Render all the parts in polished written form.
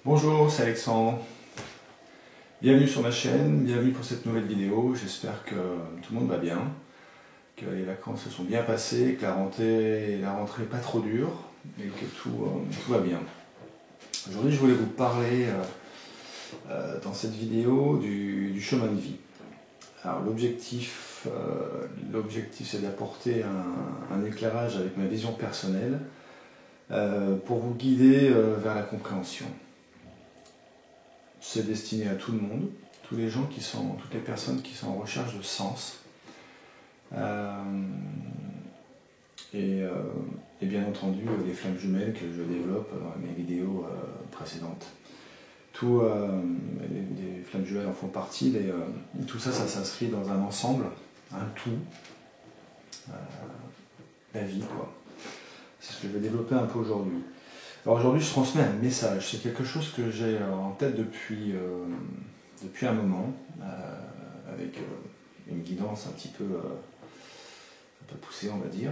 Bonjour, c'est Alexandre. Bienvenue sur ma chaîne, bienvenue pour cette nouvelle vidéo. J'espère que tout le monde va bien, que les vacances se sont bien passées, que la rentrée n'est pas trop dure et que tout va bien. Aujourd'hui, je voulais vous parler dans cette vidéo du chemin de vie. Alors l'objectif c'est d'apporter un éclairage avec ma vision personnelle pour vous guider vers la compréhension. C'est destiné à tout le monde, toutes les personnes qui sont en recherche de sens. Et bien entendu, les flammes jumelles que je développe dans mes vidéos précédentes. Les flammes jumelles en font partie, tout ça s'inscrit dans un ensemble, un tout, la vie, quoi. C'est ce que je vais développer un peu aujourd'hui. Alors aujourd'hui, je transmets un message. C'est quelque chose que j'ai en tête depuis un moment, avec une guidance un peu poussée, on va dire.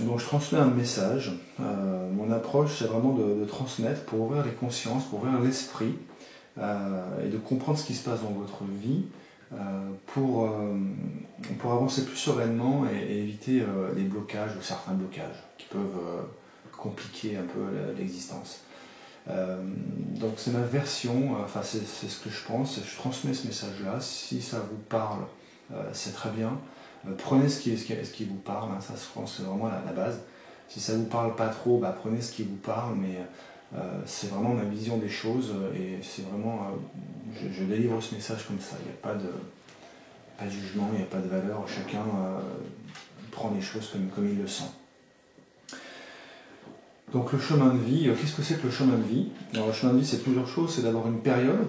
Donc je transmets un message. Mon approche, c'est vraiment de transmettre pour ouvrir les consciences, pour ouvrir l'esprit, et de comprendre ce qui se passe dans votre vie, pour avancer plus sereinement et éviter les blocages ou certains blocages qui peuvent compliquer un peu l'existence. Donc c'est ma version, c'est ce que je pense, je transmets ce message-là. Si ça vous parle, c'est très bien. Prenez ce qui vous parle, ça je pense c'est vraiment la base. Si ça ne vous parle pas trop, prenez ce qui vous parle, mais c'est vraiment ma vision des choses et c'est vraiment, je délivre ce message comme ça. Il n'y a pas de jugement, il n'y a pas de valeur, chacun prend les choses comme il le sent. Donc le chemin de vie, qu'est-ce que c'est que le chemin de vie? Alors le chemin de vie, c'est plusieurs choses. C'est d'abord une période.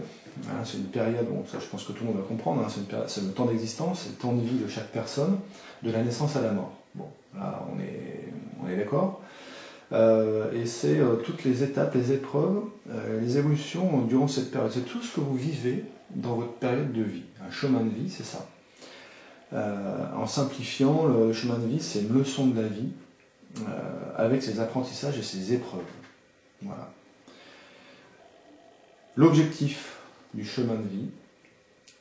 C'est une période, bon, ça je pense que tout le monde va comprendre, c'est le temps d'existence, c'est le temps de vie de chaque personne, de la naissance à la mort. Bon, là on est d'accord. Et c'est toutes les étapes, les épreuves, les évolutions durant cette période. C'est tout ce que vous vivez dans votre période de vie. Un chemin de vie, c'est ça. En simplifiant, le chemin de vie, c'est une leçon de la vie, avec ses apprentissages et ses épreuves. Voilà. L'objectif du chemin de vie,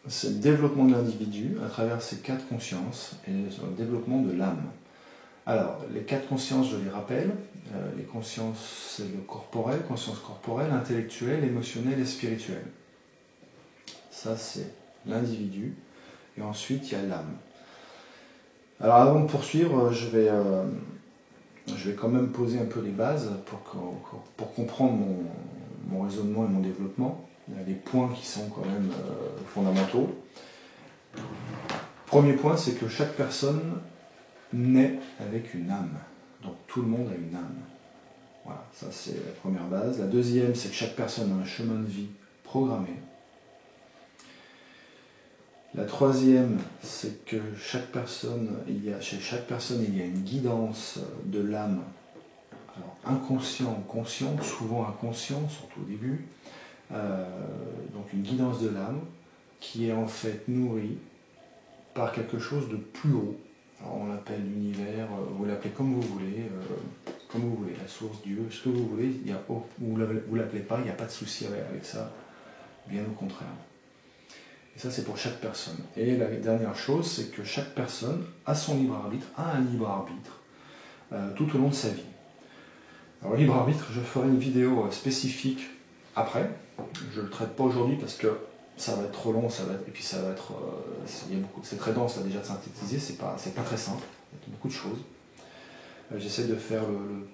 c'est le développement de l'individu à travers ses 4 consciences et le développement de l'âme. Alors, les 4 consciences, je les rappelle, les consciences, c'est le corporel, conscience corporelle, intellectuelle, émotionnelle et spirituelle. Ça, c'est l'individu. Et ensuite, il y a l'âme. Alors, avant de poursuivre, je vais quand même poser un peu les bases pour comprendre mon raisonnement et mon développement. Il y a des points qui sont quand même fondamentaux. Premier point, c'est que chaque personne naît avec une âme. Donc tout le monde a une âme. Voilà, ça c'est la première base. La deuxième, c'est que chaque personne a un chemin de vie programmé. La troisième, c'est que chez chaque personne, il y a une guidance de l'âme. Alors inconscient, conscient, souvent inconscient, surtout au début. Donc une guidance de l'âme qui est en fait nourrie par quelque chose de plus haut. Alors on l'appelle l'univers, vous l'appelez comme vous voulez, la source, Dieu, ce que vous voulez, vous ne l'appelez pas, il n'y a pas de souci avec ça, bien au contraire. Et ça c'est pour chaque personne. Et la dernière chose, c'est que chaque personne a son libre arbitre, a un libre arbitre tout au long de sa vie. Alors libre arbitre, je ferai une vidéo spécifique après. Je ne le traite pas aujourd'hui parce que ça va être trop long, et puis ça va être, c'est très dense là, déjà de synthétiser, c'est pas très simple, il y a beaucoup de choses. J'essaie de faire le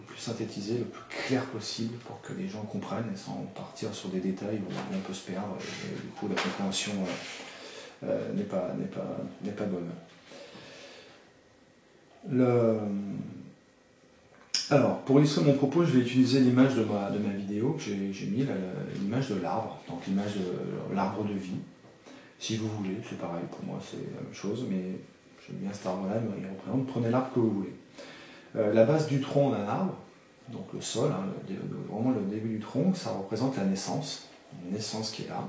plus synthétisé, le plus clair possible pour que les gens comprennent et sans partir sur des détails où on peut se perdre et du coup la compréhension n'est pas bonne. Alors, pour illustrer mon propos, je vais utiliser l'image de ma vidéo que j'ai mis, l'image de l'arbre, donc l'image de l'arbre de vie. Si vous voulez, c'est pareil, pour moi c'est la même chose, mais j'aime bien cet arbre-là, il représente, prenez l'arbre que vous voulez. La base du tronc d'un arbre, donc le sol, vraiment le début du tronc, ça représente la naissance, une naissance qui est là.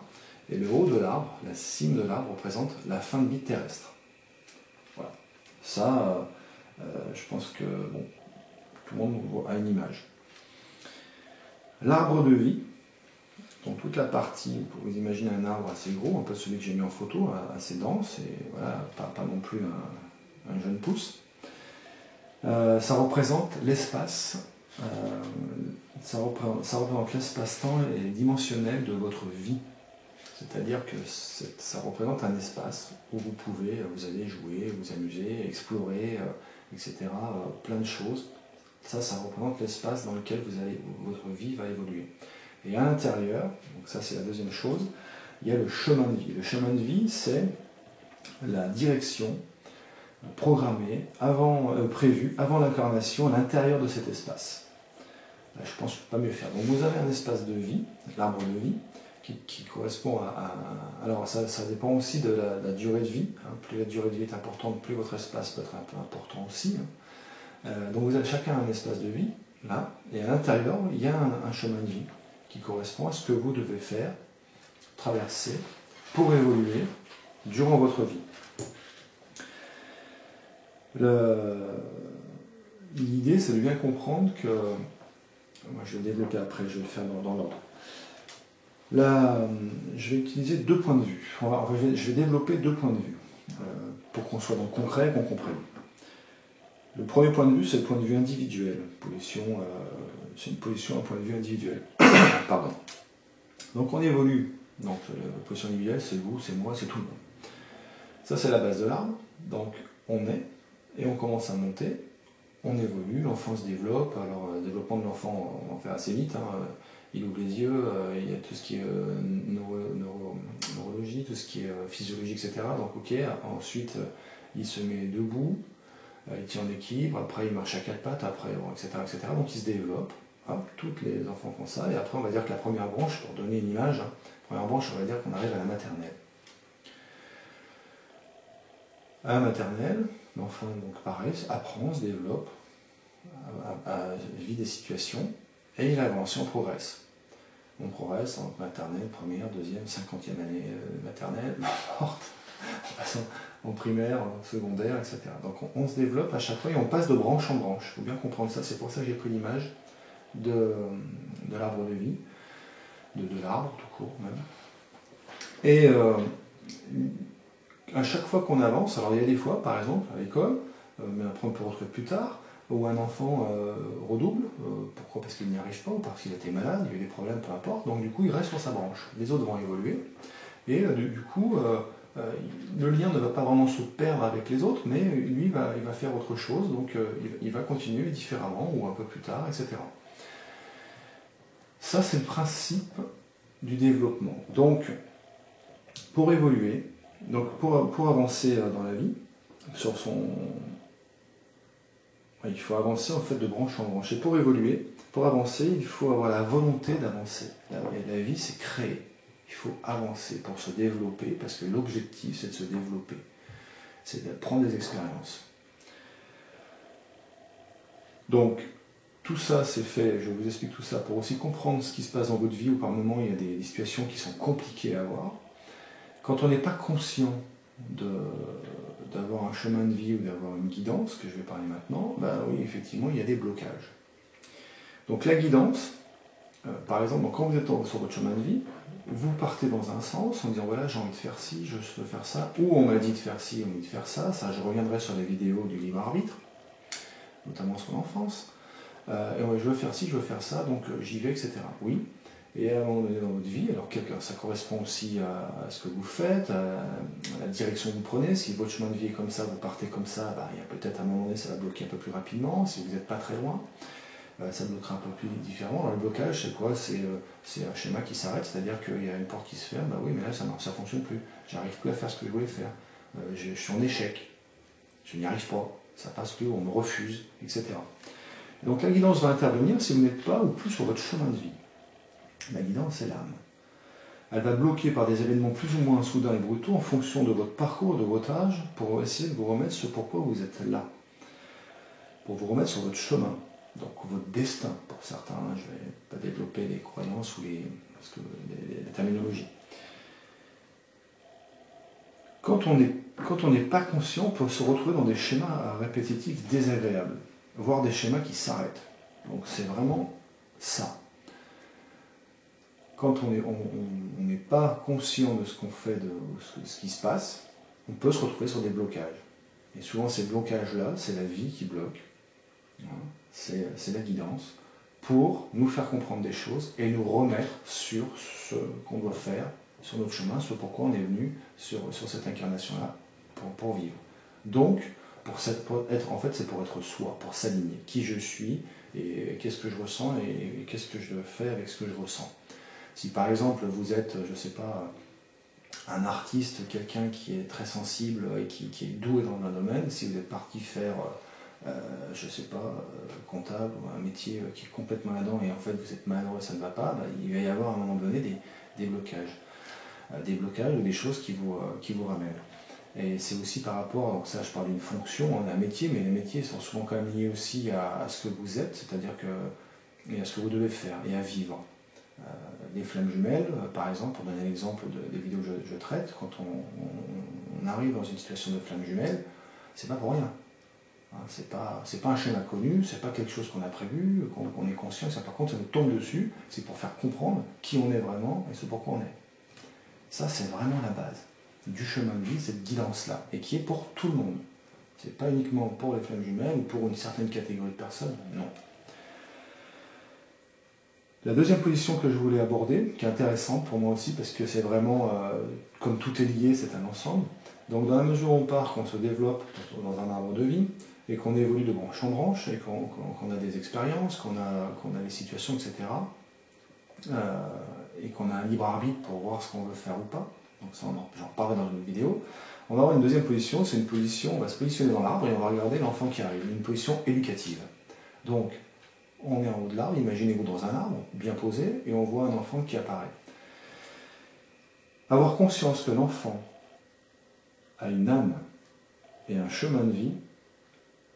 Et le haut de l'arbre, la cime de l'arbre, représente la fin de vie terrestre. Voilà. Ça, je pense que bon, tout le monde a une image. L'arbre de vie, donc toute la partie, vous pouvez vous imaginer un arbre assez gros, un peu celui que j'ai mis en photo, assez dense, et voilà, pas non plus un jeune pouce. Ça représente l'espace, ça représente l'espace-temps et dimensionnel de votre vie. C'est-à-dire que ça représente un espace où vous allez jouer, vous amuser, explorer, etc. Plein de choses. Ça représente l'espace dans lequel votre vie va évoluer. Et à l'intérieur, donc ça c'est la deuxième chose, il y a le chemin de vie. Le chemin de vie, c'est la direction programmée, prévue, avant l'incarnation, à l'intérieur de cet espace. Là, je pense que je ne peux pas mieux faire. Donc vous avez un espace de vie, l'arbre de vie, qui correspond alors ça dépend aussi de la durée de vie. Plus la durée de vie est importante, plus votre espace peut être un peu important aussi. Donc vous avez chacun un espace de vie, là, et à l'intérieur, il y a un chemin de vie qui correspond à ce que vous devez faire, traverser, pour évoluer durant votre vie. L'idée, c'est de bien comprendre que, moi je vais le développer après, je vais le faire dans l'ordre. Là, je vais utiliser deux points de vue. Je vais développer deux points de vue pour qu'on soit dans le concret et qu'on comprenne. Le premier point de vue, c'est le point de vue individuel. C'est une position, un point de vue individuel. Pardon. Donc on évolue. Donc la position individuelle, c'est vous, c'est moi, c'est tout le monde. Ça, c'est la base de l'arbre. Donc on est et on commence à monter. On évolue, l'enfant se développe. Alors le développement de l'enfant, on va en faire assez vite. Il ouvre les yeux, il y a tout ce qui est neurologie, tout ce qui est physiologie, etc. Donc ok, ensuite il se met debout, il tient en équilibre, après il marche à quatre pattes, après, etc., etc. Donc il se développe. Tous les enfants font ça, et après on va dire que la première branche, pour donner une image, première branche, on va dire qu'on arrive à la maternelle. À la maternelle, l'enfant, donc pareil, apprend, se développe, vit des situations, et il avance, et on progresse. On progresse en maternelle, première, deuxième, 50e année maternelle, en passant en primaire, en secondaire, etc. Donc on se développe à chaque fois et on passe de branche en branche. Il faut bien comprendre ça, c'est pour ça que j'ai pris l'image de l'arbre de vie, de l'arbre tout court même. Et à chaque fois qu'on avance, alors il y a des fois, par exemple, à l'école, mais après on peut retrouver plus tard, où un enfant redouble, pourquoi? Parce qu'il n'y arrive pas, ou parce qu'il était malade, il y a eu des problèmes, peu importe, donc du coup il reste sur sa branche. Les autres vont évoluer, et du coup le lien ne va pas vraiment se perdre avec les autres, mais lui il va faire autre chose, donc il va continuer différemment, ou un peu plus tard, etc. Ça c'est le principe du développement. Donc pour évoluer, donc pour avancer dans la vie, il faut avancer en fait de branche en branche. Et pour évoluer, pour avancer, il faut avoir la volonté d'avancer. La vie, c'est créer. Il faut avancer pour se développer, parce que l'objectif, c'est de se développer. C'est de prendre des expériences. Donc, tout ça, c'est fait, je vous explique tout ça, pour aussi comprendre ce qui se passe dans votre vie, où par moments, il y a des situations qui sont compliquées à avoir. Quand on n'est pas conscient d'avoir un chemin de vie ou d'avoir une guidance, que je vais parler maintenant, ben oui, effectivement, il y a des blocages. Donc la guidance, par exemple, quand vous êtes sur votre chemin de vie, vous partez dans un sens en disant voilà, j'ai envie de faire ci, je veux faire ça, ou on m'a dit de faire ci, on m'a dit de faire ça, je reviendrai sur les vidéos du libre arbitre, notamment sur l'enfance, et ouais, je veux faire ci, je veux faire ça, donc j'y vais, etc. Oui. Et à un moment donné dans votre vie, alors ça correspond aussi à ce que vous faites, à la direction que vous prenez. Si votre chemin de vie est comme ça, vous partez comme ça, il y a peut-être à un moment donné, ça va bloquer un peu plus rapidement. Si vous n'êtes pas très loin, ça bloquera un peu plus différemment. Alors, le blocage, c'est quoi? C'est un schéma qui s'arrête, c'est-à-dire qu'il y a une porte qui se ferme, oui, mais là, ça ne fonctionne plus. J'arrive plus à faire ce que je voulais faire. Je suis en échec. Je n'y arrive pas. Ça passe plus, on me refuse, etc. Donc la guidance va intervenir si vous n'êtes pas ou plus sur votre chemin de vie. La guidance, c'est l'âme. Elle va bloquer par des événements plus ou moins soudains et brutaux en fonction de votre parcours, de votre âge, pour essayer de vous remettre ce pourquoi vous êtes là. Pour vous remettre sur votre chemin, donc votre destin, pour certains. Je ne vais pas développer les croyances ou les terminologies. Quand on n'est pas conscient, on peut se retrouver dans des schémas répétitifs désagréables, voire des schémas qui s'arrêtent. Donc c'est vraiment ça. quand on n'est pas conscient de ce qu'on fait, de ce qui se passe, on peut se retrouver sur des blocages. Et souvent ces blocages-là, c'est la vie qui bloque, c'est la guidance, pour nous faire comprendre des choses et nous remettre sur ce qu'on doit faire, sur notre chemin, ce pourquoi on est venu sur cette incarnation-là, pour vivre. Donc, en fait, c'est pour être soi, pour s'aligner. Qui je suis, et qu'est-ce que je ressens, et qu'est-ce que je fais avec ce que je ressens. Si par exemple vous êtes, je ne sais pas, un artiste, quelqu'un qui est très sensible et qui est doué dans un domaine, si vous êtes parti faire, je ne sais pas, comptable ou un métier qui est complètement là-dedans et en fait vous êtes malheureux, ça ne va pas, il va y avoir à un moment donné des blocages. Des blocages ou des choses qui vous ramènent. Et c'est aussi par rapport, donc ça je parle d'une fonction, un métier, mais les métiers sont souvent quand même liés aussi à ce que vous êtes, c'est-à-dire et à ce que vous devez faire et à vivre. Les flammes jumelles, par exemple, pour donner l'exemple des vidéos que je traite, quand on arrive dans une situation de flamme jumelle, c'est pas pour rien. C'est pas un schéma connu, c'est pas quelque chose qu'on a prévu, qu'on est conscient, ça, par contre ça nous tombe dessus, c'est pour faire comprendre qui on est vraiment et ce pourquoi on est. Ça c'est vraiment la base du chemin de vie, cette guidance-là, et qui est pour tout le monde. C'est pas uniquement pour les flammes jumelles ou pour une certaine catégorie de personnes, non. La deuxième position que je voulais aborder, qui est intéressante pour moi aussi, parce que c'est vraiment, comme tout est lié, c'est un ensemble. Donc dans la mesure où on part, qu'on se développe dans un arbre de vie, et qu'on évolue de branche en branche, et qu'on a des expériences, qu'on a des situations, etc., et qu'on a un libre arbitre pour voir ce qu'on veut faire ou pas, donc ça j'en parlerai dans une vidéo, on va avoir une deuxième position, c'est une position, on va se positionner dans l'arbre et on va regarder l'enfant qui arrive, une position éducative. Donc, on est en haut de l'arbre, imaginez-vous dans un arbre, bien posé, et on voit un enfant qui apparaît. Avoir conscience que l'enfant a une âme et un chemin de vie,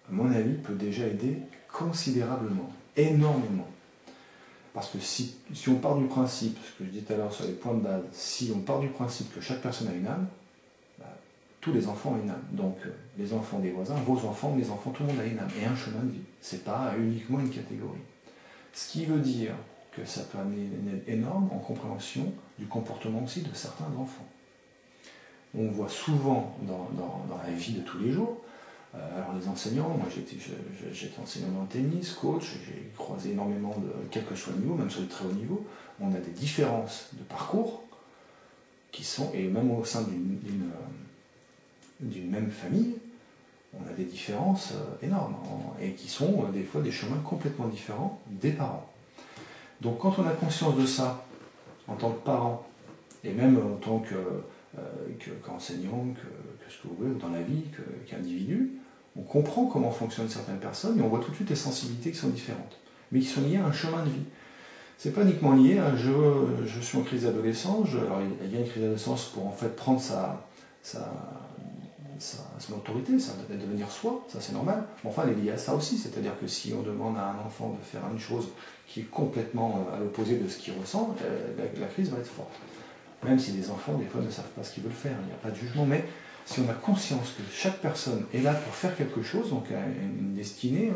à mon avis, peut déjà aider considérablement, énormément. Parce que si on part du principe, ce que je disais tout à l'heure sur les points de base, si on part du principe que chaque personne a une âme, tous les enfants ont une âme. Donc les enfants des voisins, vos enfants, mes enfants, tout le monde a une âme et un chemin de vie. Ce n'est pas uniquement une catégorie. Ce qui veut dire que ça peut amener une aide énorme en compréhension du comportement aussi de certains enfants. On voit souvent dans la vie de tous les jours, alors les enseignants, moi j'étais enseignant dans le tennis, coach, j'ai croisé énormément quel que soit le niveau, même sur le très haut niveau, on a des différences de parcours qui sont, et même au sein d'une même famille, on a des différences énormes, et qui sont des fois des chemins complètement différents des parents. Donc quand on a conscience de ça, en tant que parent, et même en tant qu'enseignant, que ce que vous voulez, dans la vie, qu'individu, on comprend comment fonctionnent certaines personnes, et on voit tout de suite les sensibilités qui sont différentes, mais qui sont liées à un chemin de vie. C'est pas uniquement lié à je suis en crise d'adolescence, alors il y a une crise d'adolescence pour en fait prendre son autorité, ça doit devenir soi, ça c'est normal. Enfin, elle est liée à ça aussi, c'est-à-dire que si on demande à un enfant de faire une chose qui est complètement à l'opposé de ce qu'il ressent, la crise va être forte. Même si les enfants, des fois, ne savent pas ce qu'ils veulent faire, il n'y a pas de jugement, mais si on a conscience que chaque personne est là pour faire quelque chose, donc une destinée,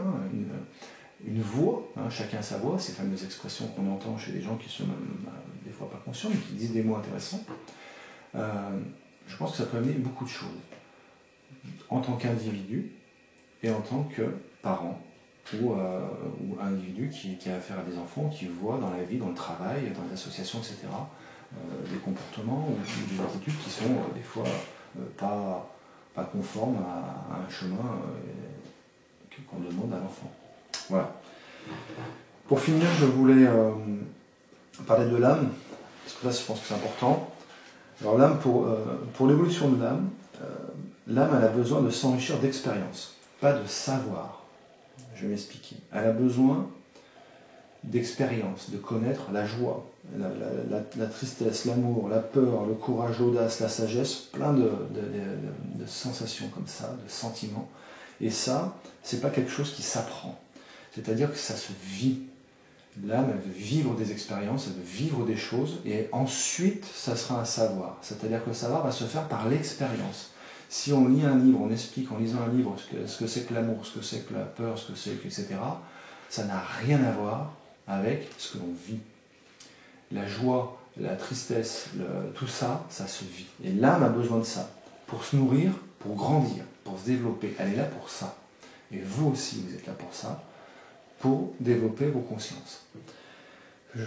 une voix, chacun a sa voix, ces fameuses expressions qu'on entend chez des gens qui sont même, des fois pas conscients, mais qui disent des mots intéressants, je pense que ça peut amener beaucoup de choses. En tant qu'individu et en tant que parent ou individu qui a affaire à des enfants, qui voit dans la vie, dans le travail, dans les associations, etc., des comportements ou des attitudes qui sont des fois pas conformes à un chemin qu'on demande à l'enfant. Voilà. Pour finir, je voulais parler de l'âme, parce que là je pense que c'est important. Alors l'âme, pour l'évolution de l'âme, l'âme elle a besoin de s'enrichir d'expérience, pas de savoir. Je vais m'expliquer. Elle a besoin d'expérience, de connaître la joie, la tristesse, l'amour, la peur, le courage, l'audace, la sagesse, plein de sensations comme ça, de sentiments. Et ça, c'est pas quelque chose qui s'apprend. C'est-à-dire que ça se vit. L'âme, elle veut vivre des expériences, elle veut vivre des choses, et ensuite, ça sera un savoir. C'est-à-dire que le savoir va se faire par l'expérience. Si on lit un livre, on explique en lisant un livre ce que c'est que l'amour, ce que c'est que la peur, ce que c'est que, etc., ça n'a rien à voir avec ce que l'on vit. la joie, la tristesse, tout ça, ça se vit. Et l'âme a besoin de ça, pour se nourrir, pour grandir, pour se développer. Elle est là pour ça. Et vous aussi, vous êtes là pour ça, pour développer vos consciences.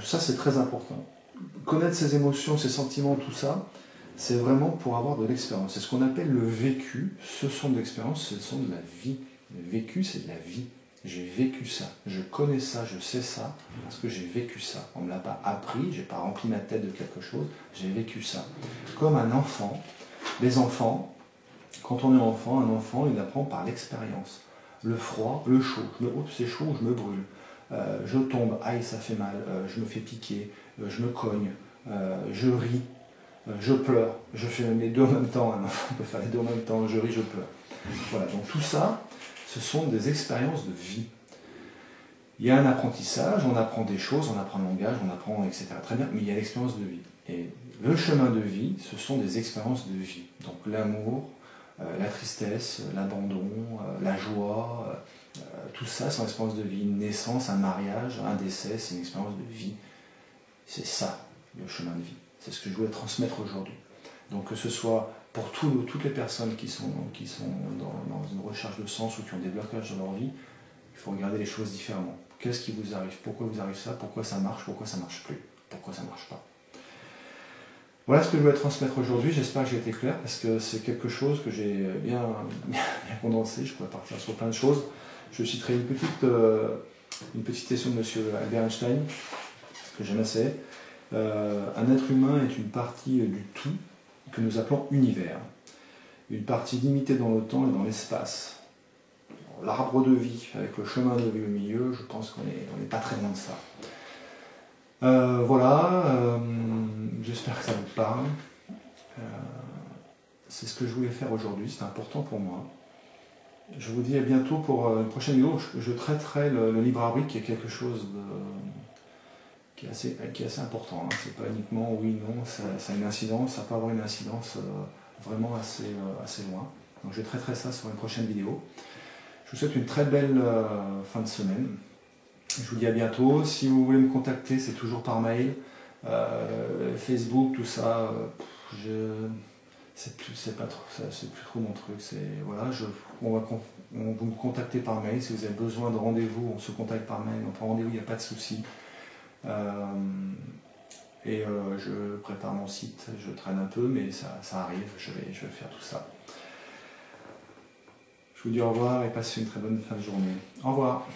Ça, c'est très important. Connaître ses émotions, ses sentiments, tout ça, c'est vraiment pour avoir de l'expérience. C'est ce qu'on appelle le vécu. Ce sont de l'expérience, ce sont de la vie. Le vécu, c'est de la vie. J'ai vécu ça, je connais ça, je sais ça, parce que j'ai vécu ça. On ne me l'a pas appris, je n'ai pas rempli ma tête de quelque chose, j'ai vécu ça. Comme un enfant, les enfants, quand on est enfant, un enfant, il apprend par l'expérience. Le froid, le chaud, oups, c'est chaud, je me brûle. Je tombe, aïe, ça fait mal, je me fais piquer, je me cogne, je ris, je pleure, je fais les deux en même temps, un enfant peut faire les deux en même temps, je ris, je pleure. Voilà, donc tout ça, ce sont des expériences de vie. Il y a un apprentissage, on apprend des choses, on apprend le langage, on apprend, etc. Très bien, mais il y a l'expérience de vie. Et le chemin de vie, ce sont des expériences de vie. Donc l'amour, la tristesse, l'abandon, la joie, tout ça, c'est une expérience de vie. Une naissance, un mariage, un décès, c'est une expérience de vie. C'est ça, le chemin de vie. C'est ce que je voulais transmettre aujourd'hui. Donc que ce soit pour toutes les personnes qui sont dans une recherche de sens ou qui ont des blocages dans leur vie, il faut regarder les choses différemment. Qu'est-ce qui vous arrive? Pourquoi vous arrive ça? Pourquoi ça marche? Pourquoi ça ne marche plus? Pourquoi ça ne marche pas? Voilà ce que je voulais transmettre aujourd'hui. J'espère que j'ai été clair parce que c'est quelque chose que j'ai bien condensé. Je pourrais partir sur plein de choses. Je citerai une petite citation de M. Albert Einstein que j'aime assez. Un être humain est une partie du tout que nous appelons univers. Une partie limitée dans le temps et dans l'espace. L'arbre de vie, avec le chemin de vie au milieu, je pense qu'on n'est pas très loin de ça. Voilà, j'espère que ça vous parle. C'est ce que je voulais faire aujourd'hui, c'est important pour moi. Je vous dis à bientôt pour une prochaine vidéo. Je traiterai le libre arbitre qui est quelque chose qui est assez important. Hein. C'est pas uniquement oui, non, ça a une incidence, ça peut avoir une incidence vraiment assez loin. Donc je traiterai ça sur une prochaine vidéo. Je vous souhaite une très belle fin de semaine. Je vous dis à bientôt. Si vous voulez me contacter, c'est toujours par mail. Facebook, tout ça, c'est plus trop mon truc. Voilà, vous me contactez par mail. Si vous avez besoin de rendez-vous, on se contacte par mail. On prend rendez-vous, il n'y a pas de souci. Je prépare mon site, je traîne un peu, mais ça arrive, je vais faire tout ça. Je vous dis au revoir et passez une très bonne fin de journée. Au revoir.